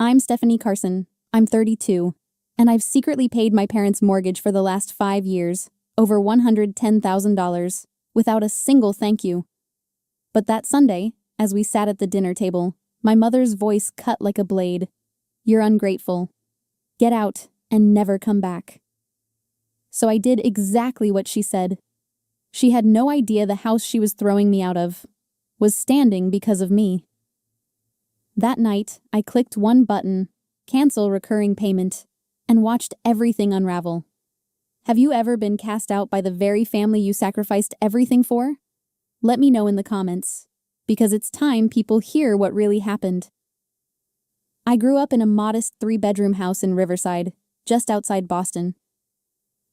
I'm Stephanie Carson. I'm 32, and I've secretly paid my parents' mortgage for the last 5 years, over $110,000, without a single thank you. But that Sunday, as we sat at the dinner table, my mother's voice cut like a blade. "You're ungrateful. Get out and never come back." So I did exactly what she said. She had no idea the house she was throwing me out of was standing because of me. That night, I clicked one button, cancel recurring payment, and watched everything unravel. Have you ever been cast out by the very family you sacrificed everything for? Let me know in the comments, because it's time people hear what really happened. I grew up in a modest 3-bedroom house in Riverside, just outside Boston.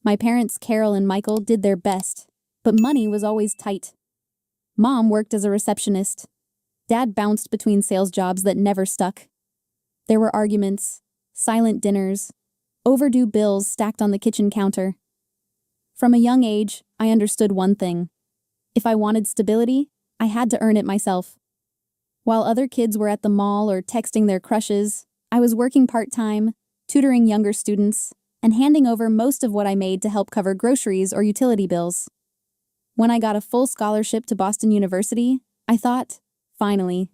My parents, Carol and Michael, did their best, but money was always tight. Mom worked as a receptionist. Dad bounced between sales jobs that never stuck. There were arguments, silent dinners, overdue bills stacked on the kitchen counter. From a young age, I understood one thing. If I wanted stability, I had to earn it myself. While other kids were at the mall or texting their crushes, I was working part-time, tutoring younger students, and handing over most of what I made to help cover groceries or utility bills. When I got a full scholarship to Boston University, I thought, finally,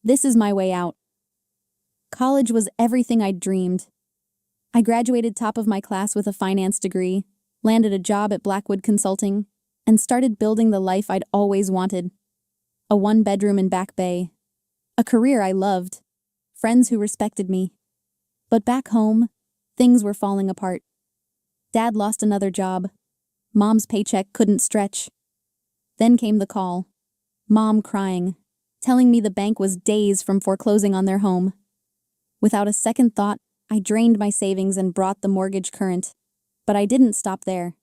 this is my way out. College was everything I'd dreamed. I graduated top of my class with a finance degree, landed a job at Blackwood Consulting, and started building the life I'd always wanted. A 1-bedroom in Back Bay. A career I loved. Friends who respected me. But back home, things were falling apart. Dad lost another job. Mom's paycheck couldn't stretch. Then came the call. Mom crying, telling me the bank was days from foreclosing on their home. Without a second thought, I drained my savings and brought the mortgage current. But I didn't stop there.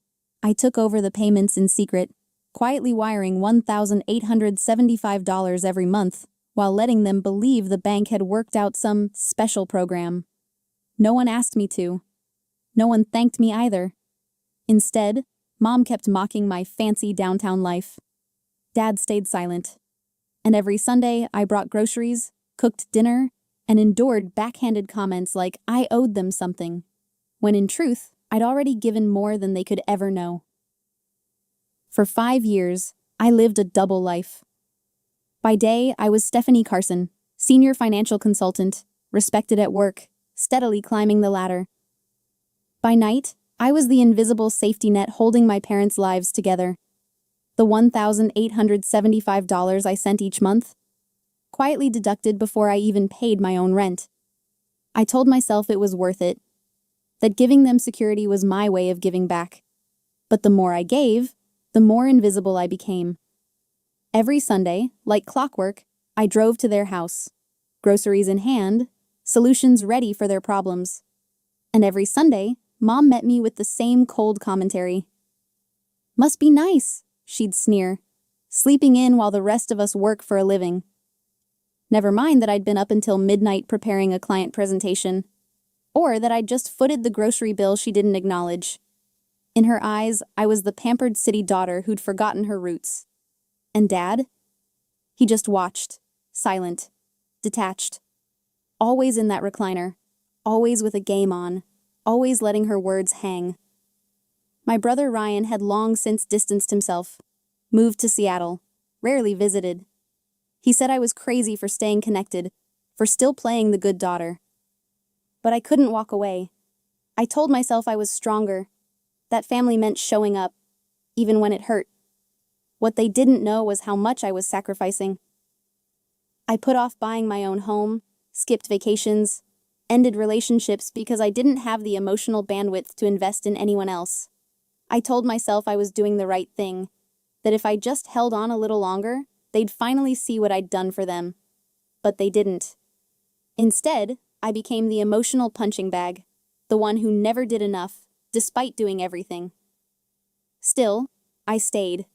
I took over the payments in secret, quietly wiring $1,875 every month, while letting them believe the bank had worked out some special program. No one asked me to. No one thanked me either. Instead, Mom kept mocking my fancy downtown life. Dad stayed silent. And every Sunday, I brought groceries, cooked dinner, and endured backhanded comments like I owed them something, when in truth, I'd already given more than they could ever know. For 5 years, I lived a double life. By day, I was Stephanie Carson, senior financial consultant, respected at work, steadily climbing the ladder. By night, I was the invisible safety net holding my parents' lives together. The $1,875 I sent each month, quietly deducted before I even paid my own rent. I told myself it was worth it, that giving them security was my way of giving back. But the more I gave, the more invisible I became. Every Sunday, like clockwork, I drove to their house, groceries in hand, solutions ready for their problems. And every Sunday, Mom met me with the same cold commentary. "Must be nice," she'd sneer, "sleeping in while the rest of us work for a living." Never mind that I'd been up until midnight preparing a client presentation, or that I'd just footed the grocery bill she didn't acknowledge. In her eyes, I was the pampered city daughter who'd forgotten her roots. And Dad? He just watched, silent, detached. Always in that recliner, always with a game on, always letting her words hang. My brother Ryan had long since distanced himself, moved to Seattle, rarely visited. He said I was crazy for staying connected, for still playing the good daughter. But I couldn't walk away. I told myself I was stronger. That family meant showing up, even when it hurt. What they didn't know was how much I was sacrificing. I put off buying my own home, skipped vacations, ended relationships because I didn't have the emotional bandwidth to invest in anyone else. I told myself I was doing the right thing, that if I just held on a little longer, they'd finally see what I'd done for them. But they didn't. Instead, I became the emotional punching bag, the one who never did enough, despite doing everything. Still, I stayed,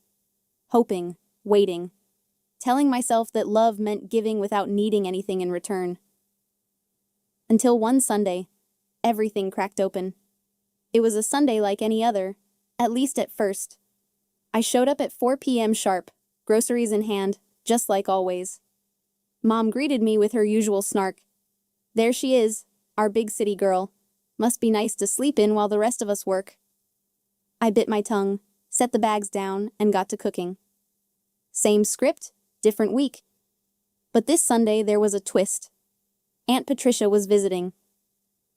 hoping, waiting, telling myself that love meant giving without needing anything in return. Until one Sunday, everything cracked open. It was a Sunday like any other, at least at first. I showed up at 4 p.m. sharp, groceries in hand, just like always. Mom greeted me with her usual snark. There she is, our big city girl. Must be nice to sleep in while the rest of us work. I bit my tongue, set the bags down, and got to cooking. Same script, different week. But this Sunday there was a twist. Aunt Patricia was visiting.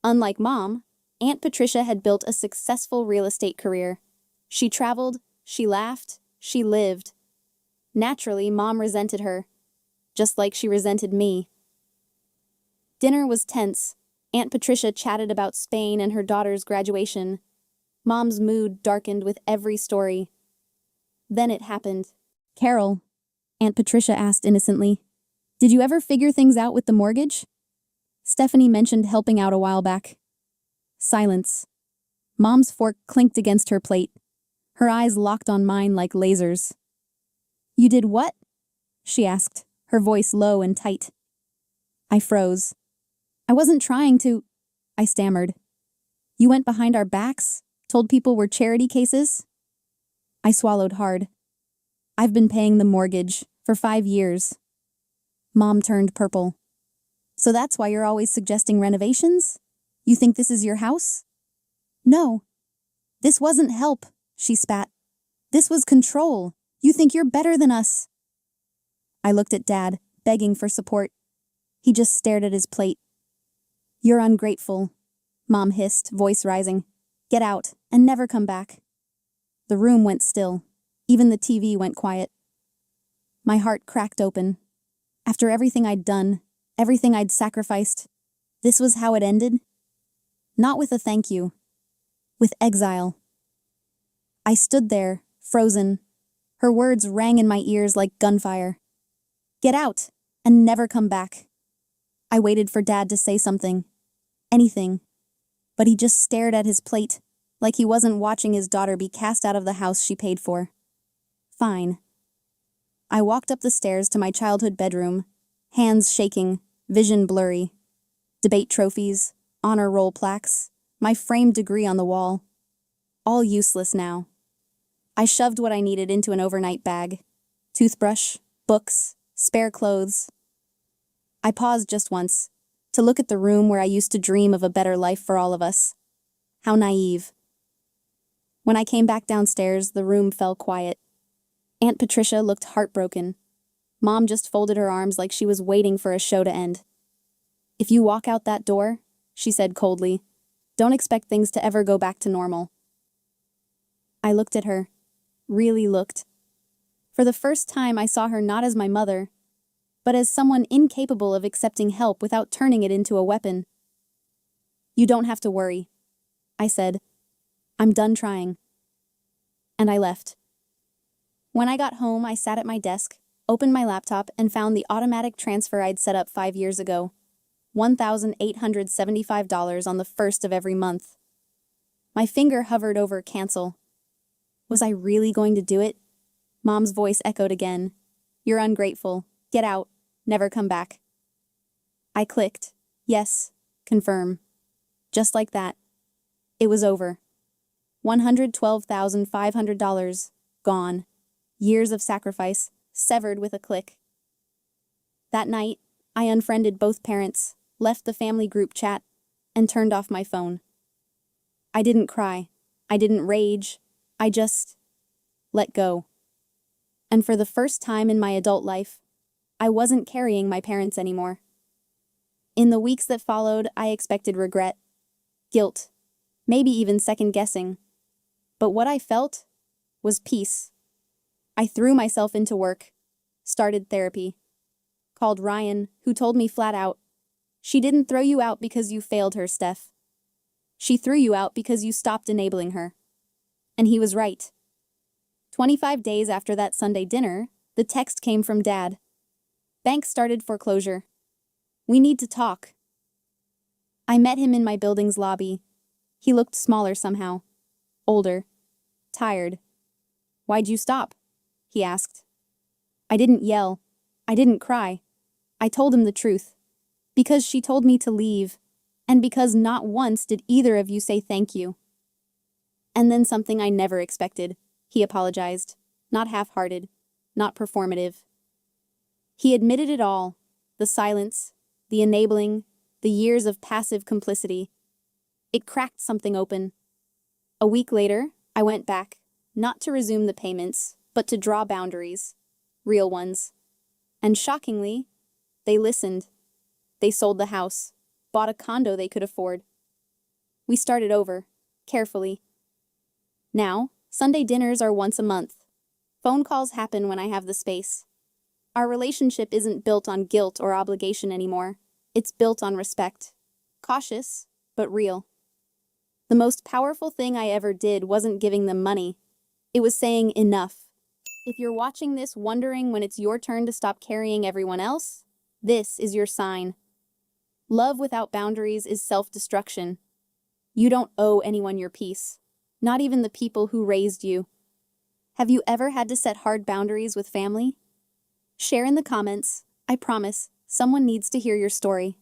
Unlike Mom, Aunt Patricia had built a successful real estate career. She traveled, she laughed, she lived. Naturally, Mom resented her, just like she resented me. Dinner was tense. Aunt Patricia chatted about Spain and her daughter's graduation. Mom's mood darkened with every story. Then it happened. "Carol," Aunt Patricia asked innocently, "did you ever figure things out with the mortgage?" Stephanie mentioned helping out a while back. Silence. Mom's fork clinked against her plate. Her eyes locked on mine like lasers. "You did what?" she asked, her voice low and tight. I froze. "I wasn't trying to," I stammered. "You went behind our backs, told people we're charity cases?" I swallowed hard. "I've been paying the mortgage for 5 years. Mom turned purple. "So that's why you're always suggesting renovations? You think this is your house?" "No. This wasn't help," she spat. "This was control. You think you're better than us." I looked at Dad, begging for support. He just stared at his plate. "You're ungrateful," Mom hissed, voice rising. "Get out, and never come back." The room went still. Even the TV went quiet. My heart cracked open. After everything I'd done, everything I'd sacrificed, this was how it ended? Not with a thank you. With exile. I stood there, frozen. Her words rang in my ears like gunfire. "Get out, and never come back." I waited for Dad to say something. Anything. But he just stared at his plate, like he wasn't watching his daughter be cast out of the house she paid for. Fine. I walked up the stairs to my childhood bedroom, hands shaking, vision blurry. Debate trophies, honor roll plaques, my framed degree on the wall. All useless now. I shoved what I needed into an overnight bag. Toothbrush, books, spare clothes. I paused just once, to look at the room where I used to dream of a better life for all of us. How naive. When I came back downstairs, the room fell quiet. Aunt Patricia looked heartbroken. Mom just folded her arms like she was waiting for a show to end. "If you walk out that door," she said coldly, "don't expect things to ever go back to normal." I looked at her. Really looked. For the first time, I saw her not as my mother, but as someone incapable of accepting help without turning it into a weapon. "You don't have to worry," I said. "I'm done trying." And I left. When I got home, I sat at my desk, opened my laptop, and found the automatic transfer I'd set up 5 years ago. $1,875 on the first of every month. My finger hovered over cancel. Was I really going to do it? Mom's voice echoed again. "You're ungrateful. Get out. Never come back." I clicked. Yes. Confirm. Just like that. It was over. $112,500. Gone. Years of sacrifice, severed with a click. That night, I unfriended both parents, left the family group chat, and turned off my phone. I didn't cry. I didn't rage. I just let go. And for the first time in my adult life, I wasn't carrying my parents anymore. In the weeks that followed, I expected regret, guilt, maybe even second-guessing. But what I felt was peace. I threw myself into work, started therapy, called Ryan, who told me flat out, "She didn't throw you out because you failed her, Steph. She threw you out because you stopped enabling her." And he was right. 25 days after that Sunday dinner, the text came from Dad. "Bank started foreclosure. We need to talk." I met him in my building's lobby. He looked smaller somehow. Older. Tired. "Why'd you stop?" he asked. I didn't yell. I didn't cry. I told him the truth. Because she told me to leave, and because not once did either of you say thank you. And then something I never expected. He apologized. Not half-hearted. Not performative. He admitted it all. The silence, the enabling, the years of passive complicity. It cracked something open. A week later, I went back, not to resume the payments, but to draw boundaries. Real ones. And shockingly, they listened. They sold the house, bought a condo they could afford. We started over, carefully. Now, Sunday dinners are once a month. Phone calls happen when I have the space. Our relationship isn't built on guilt or obligation anymore. It's built on respect. Cautious, but real. The most powerful thing I ever did wasn't giving them money. It was saying enough. If you're watching this wondering when it's your turn to stop carrying everyone else, this is your sign. Love without boundaries is self-destruction. You don't owe anyone your peace, not even the people who raised you. Have you ever had to set hard boundaries with family? Share in the comments. I promise, someone needs to hear your story.